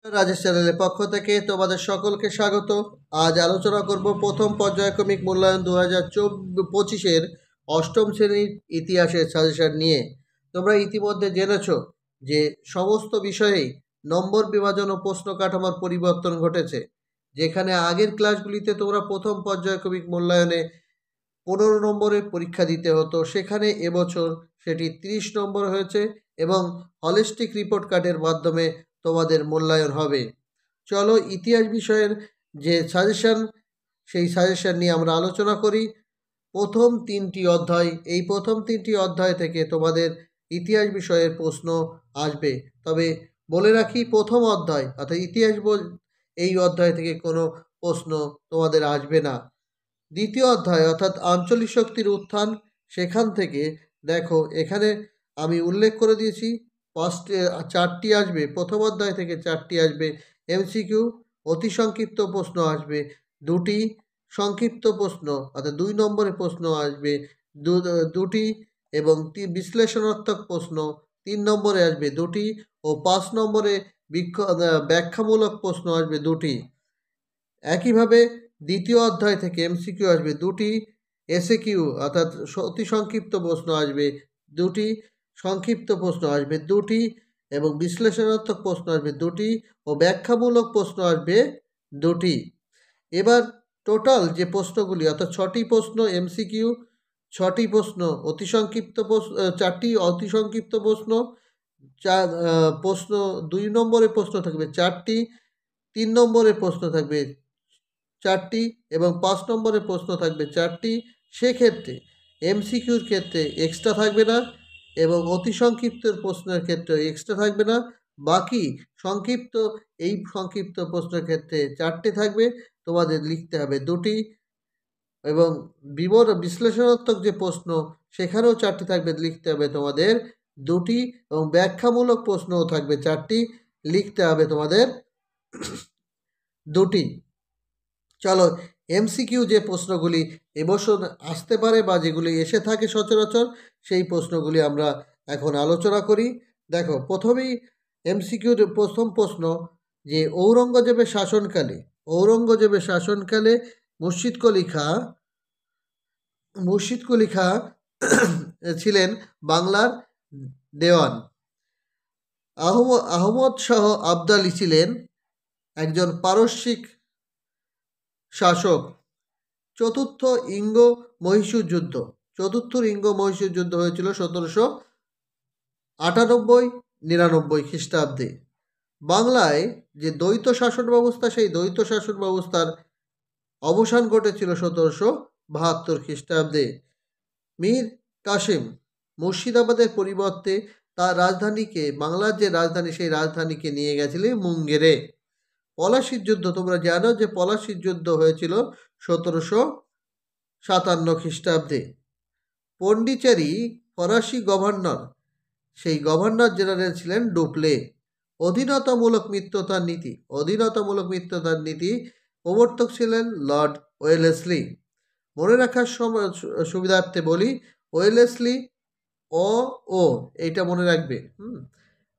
রাজেশ চ্যানেলের পক্ষ থেকে তোমাদের সকলকে স্বাগত। আজ আলোচনা করব প্রথম পর্যায়ক্রমিক মূল্যায়ন 2025-এর অষ্টম শ্রেণীর ইতিহাসের সাজেশন নিয়ে। তোমরা ইতিমধ্যে জেনেছ যে সমস্ত বিষয়েই নম্বর বিভাজন ও প্রশ্ন কাঠামোর পরিবর্তন ঘটেছে। যেখানে আগের ক্লাসগুলিতে তোমরা প্রথম পর্যায়ক্রমিক মূল্যায়নে 15 নম্বরের পরীক্ষা দিতে হতো, সেখানে এবছর সেটি 30 নম্বর হয়েছে এবং হলিস্টিক রিপোর্ট কার্ডের মাধ্যমে তোমাদের মূল্যায়ন হবে। চলো ইতিহাস বিষয়ের যে সাজেশন, সেই সাজেশন নিয়ে আমরা আলোচনা করি। প্রথম 3টি অধ্যায়, এই প্রথম 3টি অধ্যায় থেকে তোমাদের ইতিহাস বিষয়ের প্রশ্ন আসবে। তবে বলে রাখি, প্রথম অধ্যায় অর্থাৎ ইতিহাস এই অধ্যায় থেকে কোনো প্রশ্ন তোমাদের আসবে না। দ্বিতীয় অধ্যায় অর্থাৎ আঞ্চলিক শক্তির উত্থান, সেখান থেকে দেখো এখানে আমি উল্লেখ করে দিয়েছি 4টি আসবে, প্রথম অধ্যায় থেকে 4টি আসবে এমসিকিউ, অতি সংক্ষিপ্ত প্রশ্ন আসবে 2টি, সংক্ষিপ্ত প্রশ্ন অর্থাৎ 2 নম্বরের প্রশ্ন আসবে 2টি এবং বিশ্লেষণাত্মক প্রশ্ন 3 নম্বরে আসবে 2টি ও 5 নম্বরে ব্যাখ্যামূলক প্রশ্ন আসবে 2টি। একইভাবে দ্বিতীয় অধ্যায় থেকে এমসিকিউ আসবে 2টি, এসএকিউ অর্থাৎ অতি সংক্ষিপ্ত প্রশ্ন আসবে 2টি, সংক্ষিপ্ত প্রশ্ন আসবে 2টি এবং বিশ্লেষণাত্মক প্রশ্ন আসবে 2টি ও ব্যাখ্যামূলক প্রশ্ন আসবে 2টি। এবার টোটাল যে প্রশ্নগুলি অর্থাৎ 6টি প্রশ্ন এমসিকিউ, 6টি প্রশ্ন অতি সংক্ষিপ্ত প্রশ্ন, 4টি অতি সংক্ষিপ্ত প্রশ্ন, প্রশ্ন 2 নম্বরের প্রশ্ন থাকবে 4টি, 3 নম্বরের প্রশ্ন থাকবে 4টি এবং 5 নম্বরের প্রশ্ন থাকবে 4টি। সেক্ষেত্রে এমসিকিউর ক্ষেত্রে এক্সট্রা থাকবে না এবং অতি সংক্ষিপ্ত প্রশ্নের ক্ষেত্রে এক্সট্রা থাকবে না। বাকি সংক্ষিপ্ত প্রশ্নের ক্ষেত্রে 4টি থাকবে, তোমাদের লিখতে হবে 2টি এবং বিশ্লেষণাত্মক যে প্রশ্ন সেখানেও 4টি থাকবে, লিখতে হবে তোমাদের 2টি এবং ব্যাখ্যামূলক প্রশ্নও থাকবে 4টি, লিখতে হবে তোমাদের 2টি। চলো এমসিকিউ যে প্রশ্নগুলি এবছর আসতে পারে বা যেগুলি এসে থাকে সচরাচর, সেই প্রশ্নগুলি আমরা এখন আলোচনা করি। দেখো প্রথমেই এমসিকিউর প্রথম প্রশ্ন যে ঔরঙ্গজেবের শাসনকালে মুর্শিদ কুলি খাঁ ছিলেন বাংলার দেওয়ান। আহমদ শাহ আবদালি ছিলেন একজন পারস্যিক শাসক। চতুর্থ ইঙ্গ মহীশূর যুদ্ধ হয়েছিল 1798-99 খ্রিস্টাব্দে। বাংলায় যে দ্বৈত শাসন ব্যবস্থা, সেই দ্বৈত শাসন ব্যবস্থার অবসান ঘটেছিল 1772 খ্রিস্টাব্দে। মীর কাসেম মুর্শিদাবাদের পরিবর্তে তার রাজধানীকে, বাংলার যে রাজধানী সেই রাজধানীকে নিয়ে গেছিলেন মুঙ্গেরে। পলাশির যুদ্ধ, তোমরা জানো যে পলাশির যুদ্ধ হয়েছিল 1757 খ্রিস্টাব্দে। পন্ডিচেরি ফরাসি গভর্নর, সেই গভর্নর জেনারেল ছিলেন ডুপ্লে। অধীনতামূলক মিত্রতার নীতি প্রবর্তক ছিলেন লর্ড ওয়েলেসলি। মনে রাখার সুবিধার্থে বলি, ওয়েলেসলি এইটা মনে রাখবে।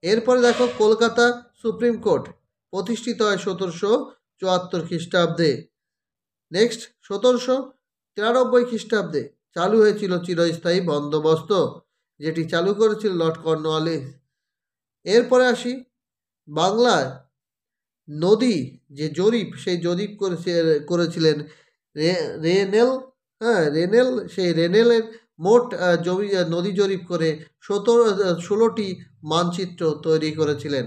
এরপরে দেখো কলকাতা সুপ্রিম কোর্ট প্রতিষ্ঠিত হয় 1774 খ্রিস্টাব্দে। নেক্সট 1793 খ্রিস্টাব্দে চালু হয়েছিল চিরস্থায়ী বন্দোবস্ত, যেটি চালু করেছিল লর্ড কর্নওয়ালিস। এরপরে আসি বাংলার নদী যে জরিপ, সেই জরিপ করেছিলেন রেনেল। সেই রেনেলের মোট নদী জরিপ করে 16টি মানচিত্র তৈরি করেছিলেন।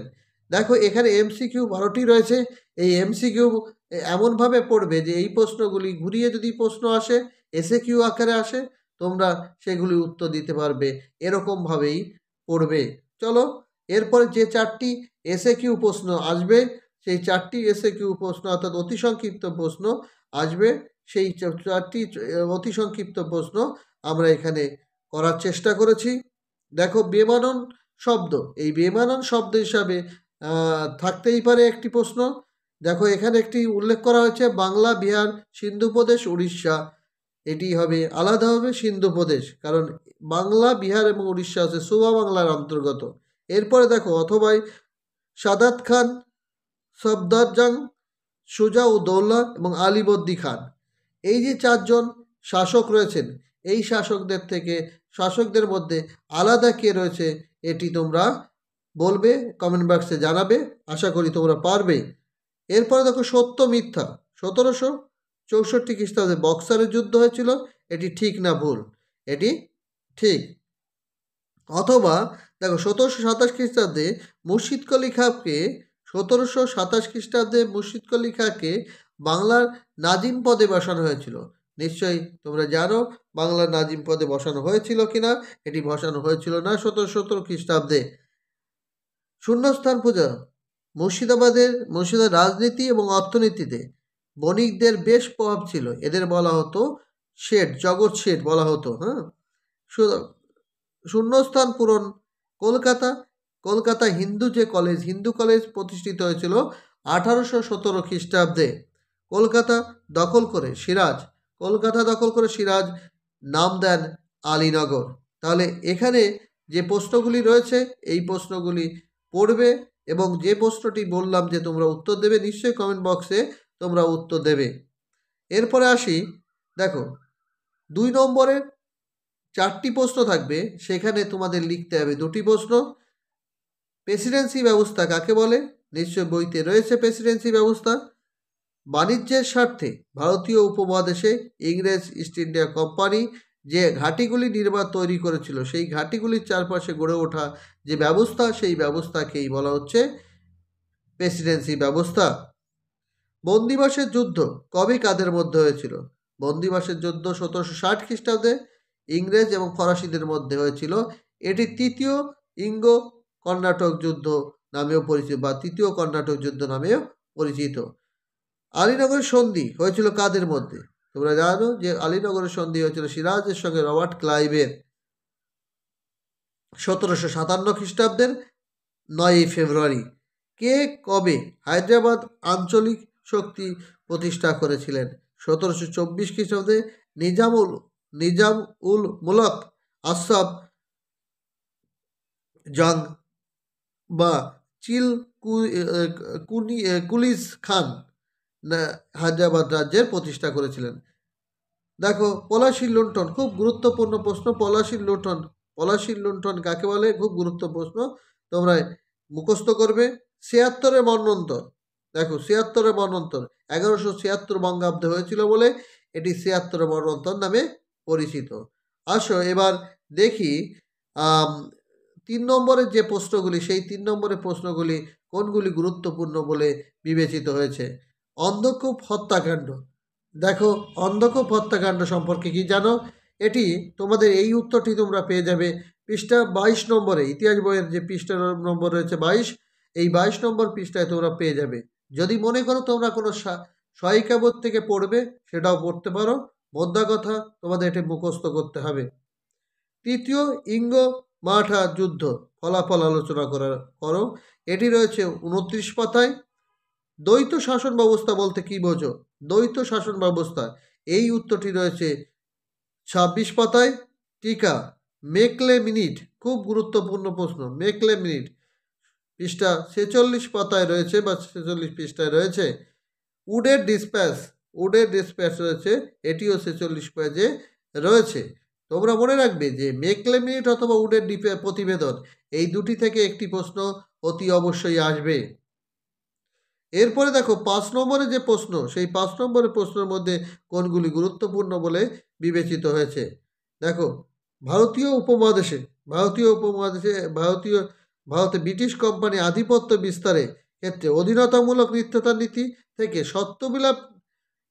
দেখো এখানে এমসিকিউ 12টি রয়েছে। এই এমসিকিউ এমনভাবে পড়বে যে এই প্রশ্নগুলি ঘুরিয়ে যদি প্রশ্ন আসে, এসএকিউ আকারে আসে, তোমরা সেগুলি উত্তর দিতে পারবে, এরকমভাবেই পড়বে। চলো এরপরে যে 4টি এসএকিউ প্রশ্ন আসবে, সেই 4টি এসএকিউ প্রশ্ন অর্থাৎ অতি সংক্ষিপ্ত প্রশ্ন আসবে, সেই 4টি অতি সংক্ষিপ্ত প্রশ্ন আমরা এখানে করার চেষ্টা করেছি। দেখো বেমানন শব্দ, এই বেমানন শব্দ হিসাবে থাকতেই পারে একটি প্রশ্ন। দেখো এখানে একটি উল্লেখ করা হয়েছে বাংলা, বিহার, সিন্ধু প্রদেশ, উড়িষ্যা। এটি হবে আলাদা হবে সিন্ধু প্রদেশ, কারণ বাংলা, বিহার এবং উড়িষ্যা হচ্ছে সুবা বাংলার অন্তর্গত। এরপরে দেখো অথবা সাদাত খান সফদরজং, সুজা-উদ-দৌলা এবং আলীবর্দী খান। এই যে চারজন শাসক রয়েছেন, এই শাসকদের মধ্যে আলাদা কে রয়েছে এটি তোমরা বলবে, কমেন্ট বক্সে জানাবে। আশা করি তোমরা পারবে। এরপরে দেখো সত্য মিথ্যা। 1764 খ্রিস্টাব্দে বক্সারের যুদ্ধ হয়েছিল, এটি ঠিক না ভুল? এটি ঠিক। অথবা দেখো 1727 খ্রিস্টাব্দে মুর্শিদকুলি খাঁকে 1727 খ্রিস্টাব্দে মুর্শিদকুলি খাঁকে বাংলার নাজিম পদে বসানো হয়েছিল। নিশ্চয়ই তোমরা জানো বাংলার নাজিম পদে বসানো হয়েছিল কিনা। এটি বসানো হয়েছিল না 1717 খ্রিস্টাব্দে। শূন্যস্থান পূজা। মুর্শিদাবাদের রাজনীতি এবং অর্থনীতিতে বণিকদের বেশ প্রভাব ছিল। এদের বলা হতো শেঠ, জগৎ শেঠ বলা হতো। হ্যাঁ, শূন্যস্থান পূরণ। কলকাতা হিন্দু কলেজ প্রতিষ্ঠিত হয়েছিল 1817 খ্রিস্টাব্দে। কলকাতা দখল করে সিরাজ নাম দেন আলীনগর। তাহলে এখানে যে প্রশ্নগুলি রয়েছে এই প্রশ্নগুলি পড়বে এবং যে প্রশ্নটি বললাম যে তোমরা উত্তর দেবে, নিশ্চয়ই কমেন্ট বক্সে তোমরা উত্তর দেবে। এরপরে আসি, দেখো 2 নম্বরের 4টি প্রশ্ন থাকবে, সেখানে তোমাদের লিখতে হবে 2টি প্রশ্ন। প্রেসিডেন্সি ব্যবস্থা কাকে বলে? নিশ্চয় বইতে রয়েছে প্রেসিডেন্সি ব্যবস্থা। বাণিজ্যের স্বার্থে ভারতীয় উপমহাদেশে ইংরেজ ইস্ট ইন্ডিয়া কোম্পানি যে ঘাঁটিগুলি তৈরি করেছিল, সেই ঘাঁটিগুলির চারপাশে গড়ে ওঠা যে ব্যবস্থা, সেই ব্যবস্থাকেই বলা হচ্ছে প্রেসিডেন্সি ব্যবস্থা। বন্দিবাসের যুদ্ধ কবে কাদের মধ্যে হয়েছিল? বন্দিবাসের যুদ্ধ 1760 খ্রিস্টাব্দে ইংরেজ এবং ফরাসিদের মধ্যে হয়েছিল। এটি তৃতীয় ইঙ্গো কর্ণাটক যুদ্ধ নামেও পরিচিত বা তৃতীয় কর্ণাটক যুদ্ধ নামেও পরিচিত। আলীনগরের সন্ধি হয়েছিল কাদের মধ্যে? তোমরা জানো যে আলীনগরের সন্ধি হয়েছিল সিরাজের সঙ্গে রবার্ট ক্লাইভের 1757 খ্রিস্টাব্দের 9 ফেব্রুয়ারি। কে কবে হায়দ্রাবাদ আঞ্চলিক শক্তি প্রতিষ্ঠা করেছিলেন? 1724 খ্রিস্টাব্দে নিজাম উল মুলক আশরাফ জং বা কুলিস খান হায়দ্রাবাদ রাজ্যের প্রতিষ্ঠা করেছিলেন। দেখো পলাশীর লুণ্ঠন, খুব গুরুত্বপূর্ণ প্রশ্ন। পলাশীর লুণ্ঠন কাকে বলে? খুব গুরুত্বপূর্ণ প্রশ্ন, তোমরা মুখস্থ করবে। 76-এর মন্বন্তর। দেখো 76-এর মন্বন্তর 1176 বঙ্গাব্দে হয়েছিল বলে এটি 76-এর মন্বন্তর নামে পরিচিত। আসো এবার দেখি 3 নম্বরের যে প্রশ্নগুলি, সেই 3 নম্বরের প্রশ্নগুলি কোনগুলি গুরুত্বপূর্ণ বলে বিবেচিত হয়েছে। অন্ধকূপ হত্যাকাণ্ড। দেখো অন্ধকূপ হত্যাকাণ্ড সম্পর্কে কি জানো? এটি তোমাদের এই উত্তরটি তোমরা পেয়ে যাবে পৃষ্ঠা 22 নম্বরে। ইতিহাস বইয়ের যে পৃষ্ঠা নম্বর রয়েছে 22, এই 22 নম্বর পৃষ্ঠায় তোমরা পেয়ে যাবে। যদি মনে করো তোমরা কোনো সহায়িকা বই থেকে পড়বে, সেটাও পড়তে পারো। মোদ্দা কথা তোমাদের এটি মুখস্থ করতে হবে। তৃতীয় ইঙ্গো মারাঠা যুদ্ধ ফলাফল আলোচনা করো। এটি রয়েছে 29 পাতায়। দ্বৈত শাসন ব্যবস্থা বলতে কি বোঝো? দ্বৈত শাসন ব্যবস্থা, এই উত্তরটি রয়েছে 26 পাতায়। টিকা মেকলে মিনিট, খুব গুরুত্বপূর্ণ প্রশ্ন। মেকলে মিনিট পৃষ্ঠা 46 পাতায় রয়েছে বা 46 পৃষ্ঠায় রয়েছে। উডের ডিসপ্যাচ রয়েছে, এটিও 46 পেজে রয়েছে। তোমরা মনে রাখবে যে মেকলে মিনিট অথবা উডের প্রতিবেদন, এই দুটি থেকে একটি প্রশ্ন অতি অবশ্যই আসবে। এরপরে দেখো 5 নম্বরে যে প্রশ্ন, সেই 5 নম্বরের প্রশ্নের মধ্যে কোনগুলি গুরুত্বপূর্ণ বলে বিবেচিত হয়েছে। দেখো ভারতে ব্রিটিশ কোম্পানি আধিপত্য বিস্তারে ক্ষেত্রে অধীনতামূলক নিত্যতার নীতি থেকে সত্যবিলাপ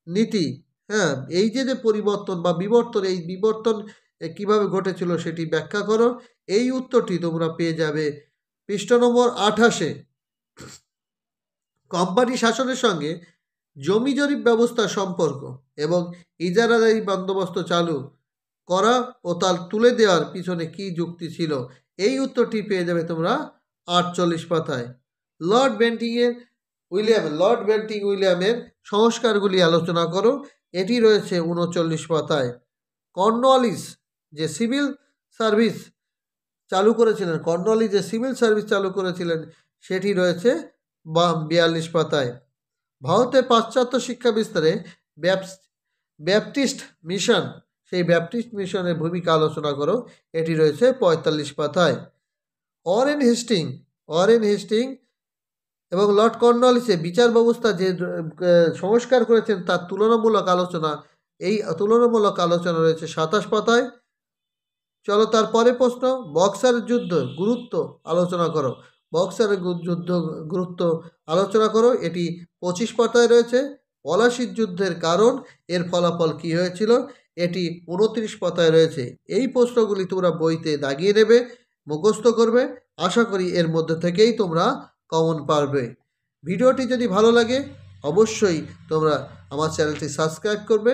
নীতি, হ্যাঁ, এই যে পরিবর্তন বা বিবর্তন, এই বিবর্তন কিভাবে ঘটেছিল সেটি ব্যাখ্যা করো। এই উত্তরটি তোমরা পেয়ে যাবে পৃষ্ঠা নম্বর 28-এ। কোম্পানি শাসনের সঙ্গে জমি জরিপ ব্যবস্থার সম্পর্ক এবং ইজারাদারি বন্দোবস্ত চালু করা ও তার তুলে দেওয়ার পিছনে কি যুক্তি ছিল, এই উত্তরটি পেয়ে যাবে তোমরা 48 পাতায়। লর্ড বেন্টিং উইলিয়ামের সংস্কারগুলি আলোচনা করো, এটি রয়েছে 39 পাতায়। কর্নওয়ালিস যে সিভিল সার্ভিস চালু করেছিলেন, সেটি রয়েছে 42 পাতায়। ভারতের পাশ্চাত্য শিক্ষা বিস্তারে ব্যাপটিস্ট মিশন, সেই ব্যাপটিস্ট মিশনের ভূমিকা আলোচনা করো, এটি রয়েছে 45 পাতায়। ওয়ারেন হেস্টিং এবং লর্ড কর্নওয়ালিসে বিচার ব্যবস্থা যে সংস্কার করেছেন তার তুলনামূলক আলোচনা, এই তুলনামূলক আলোচনা রয়েছে 27 পাতায়। চলো তারপরে প্রশ্ন, বক্সারের যুদ্ধ গুরুত্ব আলোচনা করো। বক্সারের যুদ্ধ গুরুত্ব আলোচনা করো, এটি 25 পাতায় রয়েছে। পলাশির যুদ্ধের কারণ, এর ফলাফল কী হয়েছিল, এটি 29 পাতায় রয়েছে। এই প্রশ্নগুলি তোমরা বইতে দাগিয়ে নেবে, মুখস্থ করবে। আশা করি এর মধ্যে থেকেই তোমরা কমন পারবে। ভিডিওটি যদি ভালো লাগে অবশ্যই তোমরা আমার চ্যানেলটি সাবস্ক্রাইব করবে